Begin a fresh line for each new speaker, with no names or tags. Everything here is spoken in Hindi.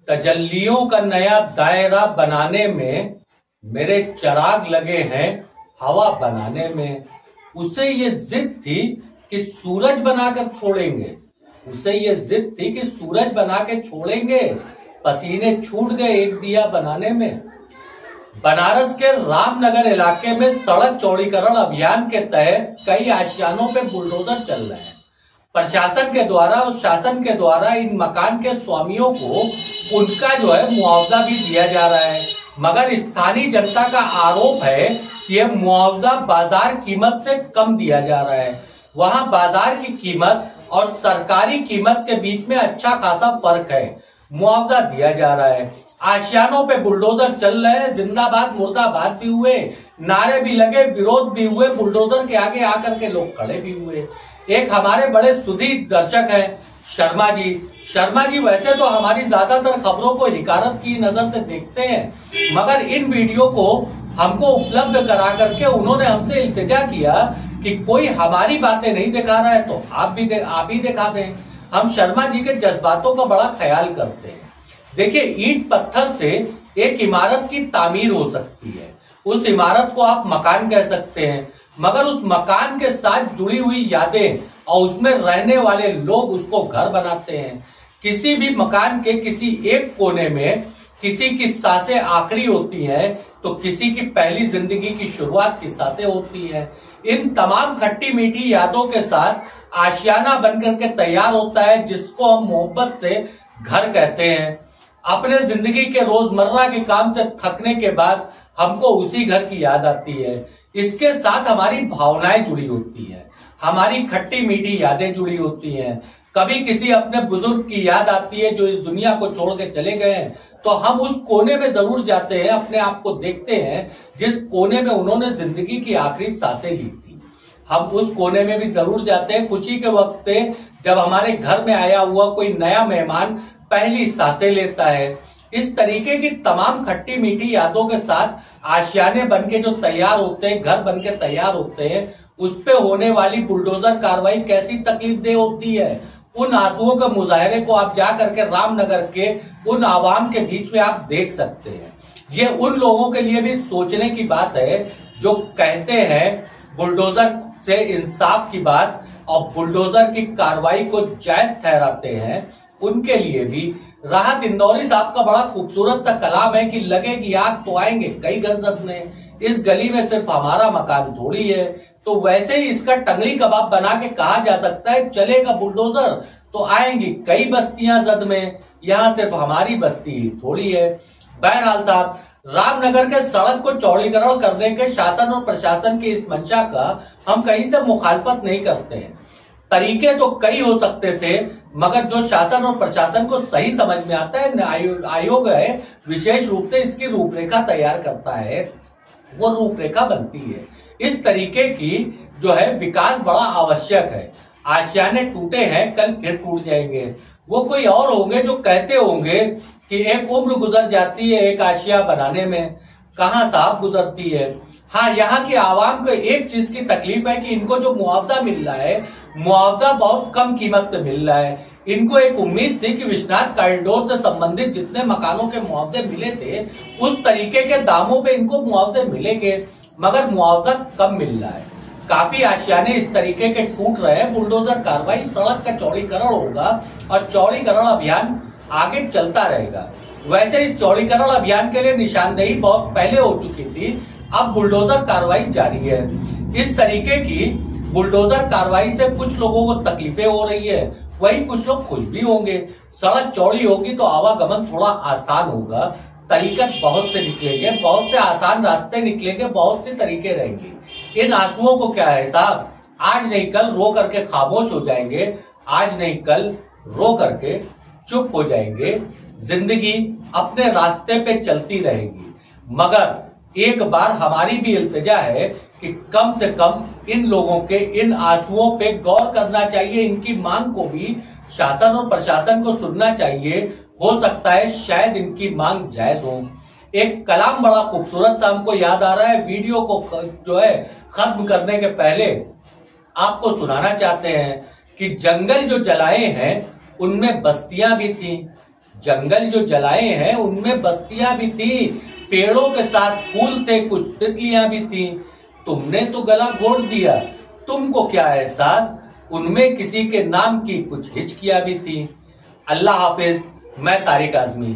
तजल्लियों का नया दायरा बनाने में मेरे चिराग लगे हैं हवा बनाने में। उसे ये जिद थी कि सूरज बनाकर छोड़ेंगे, उसे ये जिद थी कि सूरज बना के छोड़ेंगे। पसीने छूट गए एक दिया बनाने में। बनारस के रामनगर इलाके में सड़क चौड़ीकरण अभियान के तहत कई आशियानों पे बुलडोजर चल रहे हैं। प्रशासन के द्वारा और शासन के द्वारा इन मकान के स्वामियों को उनका मुआवजा भी दिया जा रहा है, मगर स्थानीय जनता का आरोप है कि यह मुआवजा बाजार कीमत से कम दिया जा रहा है। वहां बाजार की कीमत और सरकारी कीमत के बीच में अच्छा खासा फर्क है। मुआवजा दिया जा रहा है, आशियानों पे बुलडोजर चल रहे हैं, जिंदाबाद मुर्दाबाद भी हुए, नारे भी लगे, विरोध भी हुए, बुलडोजर के आगे आकर के लोग खड़े भी हुए। एक हमारे बड़े सुधीर दर्शक हैं शर्मा जी। शर्मा जी वैसे तो हमारी ज्यादातर खबरों को हिकारत की नजर से देखते हैं, मगर इन वीडियो को हमको उपलब्ध करा करके उन्होंने हमसे इल्तिजा किया कि कोई हमारी बातें नहीं दिखा रहा है तो आप ही दिखा दें। हम शर्मा जी के जज्बातों का बड़ा ख्याल करते हैं। देखिए, ईंट पत्थर से एक इमारत की तामीर हो सकती है, उस इमारत को आप मकान कह सकते हैं, मगर उस मकान के साथ जुड़ी हुई यादें और उसमें रहने वाले लोग उसको घर बनाते हैं। किसी भी मकान के किसी एक कोने में किसी की सांसें आखिरी होती हैं तो किसी की पहली जिंदगी की शुरुआत की सांसें होती है। इन तमाम खट्टी मीठी यादों के साथ आशियाना बनकर के तैयार होता है, जिसको हम मोहब्बत से घर कहते हैं। अपने जिंदगी के रोजमर्रा के काम से थकने के बाद हमको उसी घर की याद आती है। इसके साथ हमारी भावनाएं जुड़ी होती हैं, हमारी खट्टी मीठी यादें जुड़ी होती हैं। कभी किसी अपने बुजुर्ग की याद आती है जो इस दुनिया को छोड़ के चले गए हैं, तो हम उस कोने में जरूर जाते हैं, अपने आप को देखते हैं जिस कोने में उन्होंने जिंदगी की आखिरी सांसें ली थी। हम उस कोने में भी जरूर जाते हैं खुशी के वक्त पे, जब हमारे घर में आया हुआ कोई नया मेहमान पहली सांसें लेता है। इस तरीके की तमाम खट्टी मीठी यादों के साथ आशियाने बनके जो तैयार होते हैं, घर बनके तैयार होते हैं, उस पे होने वाली बुलडोजर कार्रवाई कैसी तकलीफदेह होती है। उन आंसुओं के मुजाहरे को आप जा करके रामनगर के उन आवाम के बीच में आप देख सकते हैं। ये उन लोगों के लिए भी सोचने की बात है जो कहते हैं बुलडोजर से इंसाफ की बात और बुलडोजर की कार्रवाई को जायज ठहराते हैं। उनके लिए भी राहत इंदौरी साहब का बड़ा खूबसूरत सा कलाम है कि लगेगी आग तो आएंगे कई गजब में, इस गली में सिर्फ हमारा मकान थोड़ी है। तो वैसे ही इसका टंगड़ी कबाब बना के कहा जा सकता है, चलेगा बुलडोजर तो आएंगी कई बस्तियां जद में, यहाँ सिर्फ हमारी बस्ती ही थोड़ी है। बहरहाल साहब, रामनगर के सड़क को चौड़ीकरण करने के शासन और प्रशासन की इस मंशा का हम कहीं से मुखालफत नहीं करते हैं। तरीके तो कई हो सकते थे, मगर जो शासन और प्रशासन को सही समझ में आता है, आयोग है विशेष रूप से इसकी रूपरेखा तैयार करता है, वो रूपरेखा बनती है। इस तरीके की विकास बड़ा आवश्यक है। आशियाने टूटे हैं, कल फिर टूट जाएंगे। वो कोई और होंगे जो कहते होंगे कि एक उम्र गुजर जाती है एक आशिया बनाने में, कहाँ साहब गुजरती है। हाँ, यहाँ की आवाम को एक चीज की तकलीफ है कि इनको जो मुआवजा मिल रहा है, मुआवजा बहुत कम कीमत पे मिल रहा है। इनको एक उम्मीद थी कि विश्वनाथ कॉरिडोर से संबंधित जितने मकानों के मुआवजे मिले थे उस तरीके के दामों पे इनको मुआवजे मिलेंगे, मगर मुआवजा कम मिल रहा है। काफी आशियाने इस तरीके के टूट रहे हैं। बुलडोजर कार्रवाई, सड़क का चौड़ीकरण होगा और चौड़ीकरण अभियान आगे चलता रहेगा। वैसे इस चौड़ीकरण अभियान के लिए निशानदेही बहुत पहले हो चुकी थी, अब बुलडोजर कार्रवाई जारी है। इस तरीके की बुलडोजर कार्रवाई से कुछ लोगों को तकलीफें हो रही है, वही कुछ लोग खुश भी होंगे। सड़क चौड़ी होगी तो आवागमन थोड़ा आसान होगा, तरीके बहुत से निकलेंगे, बहुत से आसान रास्ते निकलेंगे, बहुत से तरीके रहेंगे। इन आंसुओं को क्या है साहब, आज नहीं कल रो करके खामोश हो जाएंगे, आज नहीं कल रो करके चुप हो जाएंगे। जिंदगी अपने रास्ते पे चलती रहेगी, मगर एक बार हमारी भी इल्तिजा है कि कम से कम इन लोगों के इन आंसुओं पे गौर करना चाहिए। इनकी मांग को भी शासन और प्रशासन को सुनना चाहिए। हो सकता है शायद इनकी मांग जायज हो। एक कलाम बड़ा खूबसूरत सा हमको याद आ रहा है, वीडियो को खत्म करने के पहले आपको सुनाना चाहते हैं कि जंगल जो जलाए हैं उनमें बस्तियां भी थी, जंगल जो जलाए हैं उनमें बस्तियां भी थी, पेड़ों के साथ फूल थे, कुछ तितलियां भी थी। तुमने तो गला घोट दिया, तुमको क्या एहसास, उनमें किसी के नाम की कुछ हिचकियां भी थी। अल्लाह हाफिज। मैं तारिक आजमी।